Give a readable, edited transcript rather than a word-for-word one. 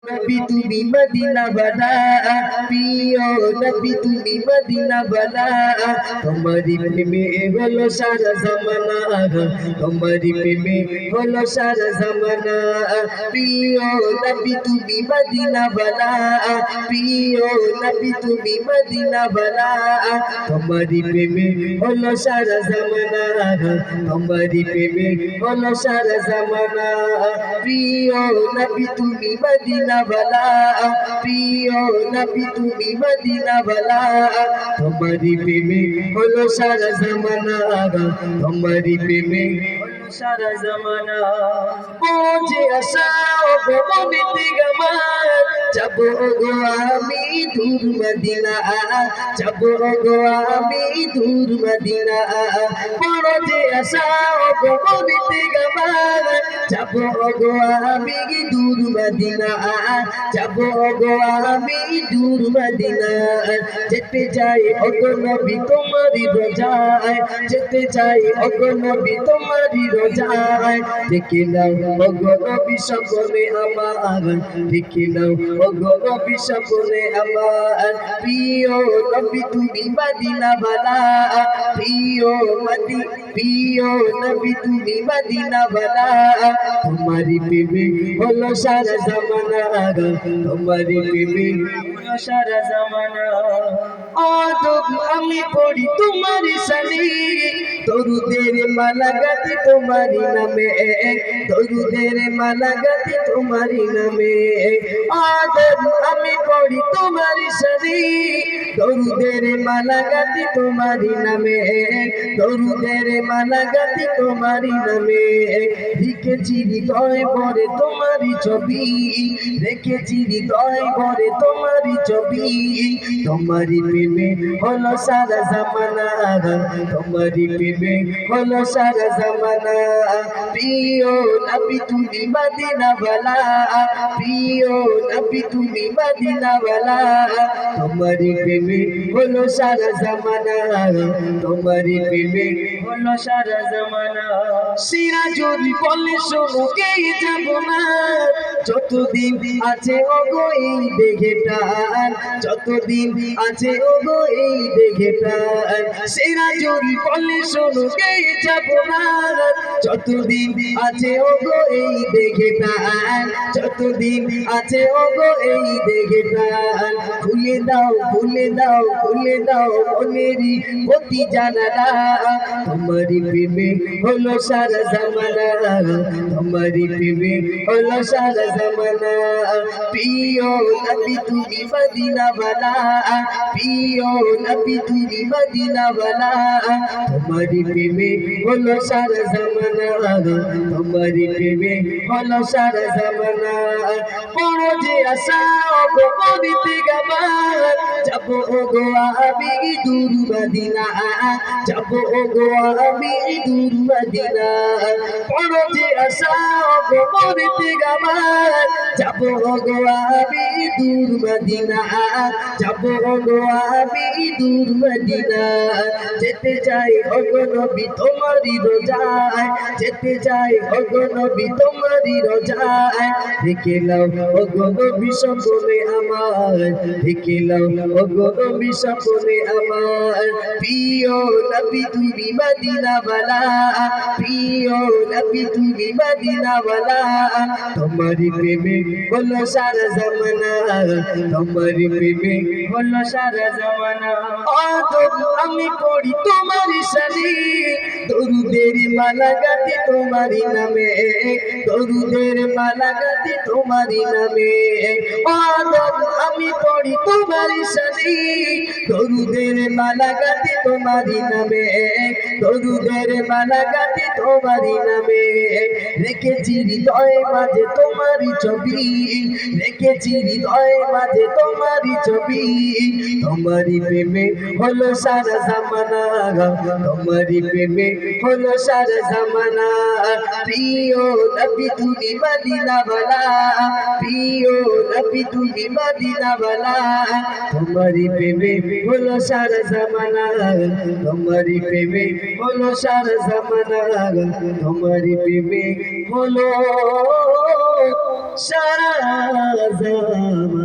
নবী তুমি মদিনা वाला প্রিয় নবী তুমি মদিনা वाला তোমারি প্রেমে হলো সারা জামানা তোমারি প্রেমে হলো সারা জামানা প্রিয় নবী তুমি মদিনা वाला প্রিয় নবী তুমি মদিনা वाला তোমারি প্রেমে হলো সারা জামানা তোমারি প্রেমে হলো সারা জামানা প্রিয় নবী তুমি মদিনা वाला প্রিয় নবী তুমি মদিনা वाला তোমারি প্রেমে হলো সারা জামানা তোমারি প্রেমে হলো সারা জামানা পৌঁছে আসা ভবনীতে গমার যাবো গো আমি দূর মদিনা যাবো গো আমি দূর মদিনা পৌঁছে আসা ভবনীতে গমার যাবো গো আমি দূর মদিনা যাবো গো আমি দূর মদিনা যেতে চাই ওগো নবী তোমারি রোজায় যেতে চাই ওগো নবী তোমারি রোজায় দেখে নাও ওগো নবী সকলে আমার দেখে নাও ওগো নবী সকলে আমার প্রিয় নবী তুমি মদিনা वाला প্রিয় নবী তুমি মদিনা वाला তোমারি প্রেমে হলো সারা জামানা তোমারি প্রেমে হলো সারা জামানা আদব আমি পড়ি তোমারি শানে দরুদের মালা গাতি তোমারি নামে দরুদের মালা গাতি তোমারি নামে আদব আমি পড়ি তোমারি শানে দরুদের মালা গাতি তোমারি নামে দরুদের মালা গাতি তোমারি নামে লিখেছি হৃদয় ভরে তোমারি ছবি রেখেছি হৃদয় ভরে তোমারি ছবি তোমারি প্রেমে হলো সারা জামানা তোমারি প্রেমে হলো সারা জামানা প্রিয় নবী তুমি মদিনা वाला প্রিয় নবী তুমি মদিনা वाला তোমারি প্রেমে হলো সারা জামানা তোমারি প্রেমে হলো সারা জামানা সিরাজুল বলে শোনো কে যাব না যতদিন আছে ওগো এই দেখে প্রাণ যতদিন আছে ওগো এই দেখে প্রাণ সিরাজুল বলে শোনো কে যাব না যতদিন আছে ওগো এই দেখে প্রাণ যতদিন আছে ওগো এই দেখে প্রাণ খুলে দাও খুলে দাও খুলে দাও মনেরই অতি জানালা তোমারি প্রেমে হলো সারা জামানা তোমারি প্রেমে হলো সারা জামানা প্রিয় নবী তুমি মদিনা वाला প্রিয় নবী তুমি মদিনা वाला তোমারি প্রেমে হলো সারা জামানা তোমারি প্রেমে হলো সারা জামানা বড় যে আশা গো পবিতে গাবার যাবো গো আমি দূর মদিনা যাবো গো আমি দূর মদিনা বড় যে আশা গো পবিতে গাবার যাবো গো আমি দূর মদিনা যাবো গো আমি দূর মদিনা যেতে চাই ওগো নবী তোমারি রোজায় যেতে চাই ওগো নবী তোমারি রোজায় দেখে নাও ওগো নবী সকলে আমার দেখে নাও ওগো নবী সকলে আমার প্রিয় নবী তুমি মদিনা वाला প্রিয় নবী তুমি মদিনা वाला তোমারি প্রেমে হলো সারা জামানা তোমারি প্রেমে হলো সারা জামানা আদব আমি পড়ি তোমারি শানে দরুদের মালা গাতি তোমারি নামে দরুদের মালা গাতি তোমারি নামে আদব আমি পড়ি তোমারি শানে দরুদের মালা গাতি তোমারি নামে দরুদের মালা গাতি তোমারি নামে রেখেছি হৃদয় মাঝে তোমারি ছবি রেখেছি হৃদয় মাঝে তোমারি ছবি তোমারি প্রেমে হলো সারা জামানা তোমারি প্রেমে হলো সারা জামানা প্রিয় নবী তুমি মদিনা वाला প্রিয় নবী তুমি মদিনা वाला তোমারি প্রেমে হলো সারা জামানা তোমারি প্রেমে হলো সারা জামানা তোমারি প্রেমে হলো সারা জামানা।